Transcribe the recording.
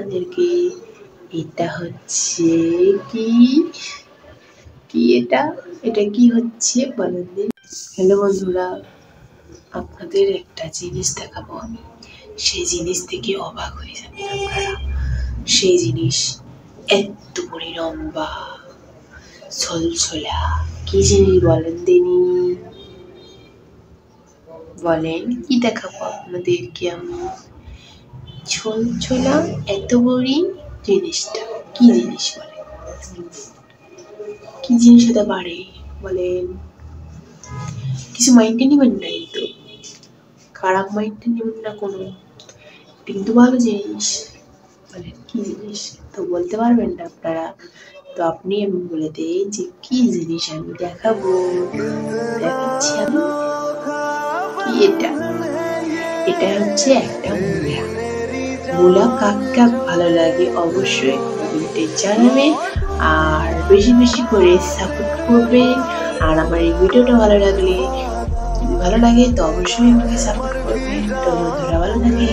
আপনাদেরকে এটা হচ্ছে কি কি এটা এটা কি হচ্ছে বলেন দিন। হ্যালো বন্ধুরা, আপনাদের একটা জিনিস দেখাবো আমি। সেই জিনিস থেকে অবাক হয়ে যাবেন আপনারা। সেই জিনিস এত বড় লম্বা ছলছলা কি জিনিস বলেন দিনি, বলেন কি দেখাবো আপনাদেরকে আমি। ছলছলা এত বড় জিনিসটা কি জিনিস বলেন, কি জিনিস হতে পারে বলেন? কিছু মাইন্ডে নেবেন না, কিন্তু খারাপ মাইন্ডে নেবেন না কোনো, কিন্তু ভালো জিনিস। বলেন কি জিনিস? তো বলতে পারবেন না আপনারা, তো আপনি আমি বলে দেই যে কি জিনিস আমি দেখাবো। দেখাচ্ছি আমি। কি এটা? এটা হচ্ছে একটা মূলা। মূলা কাক কাক ভালো লাগে অবশ্যই কমেন্টে জানাবেন, আর বেশি বেশি করে সাপোর্ট করবেন। আর আমার এই ভিডিওটা ভালো লাগে তো অবশ্যই আমাকে সাপোর্ট করবেন। তো বন্ধুরা ভালো থাকে।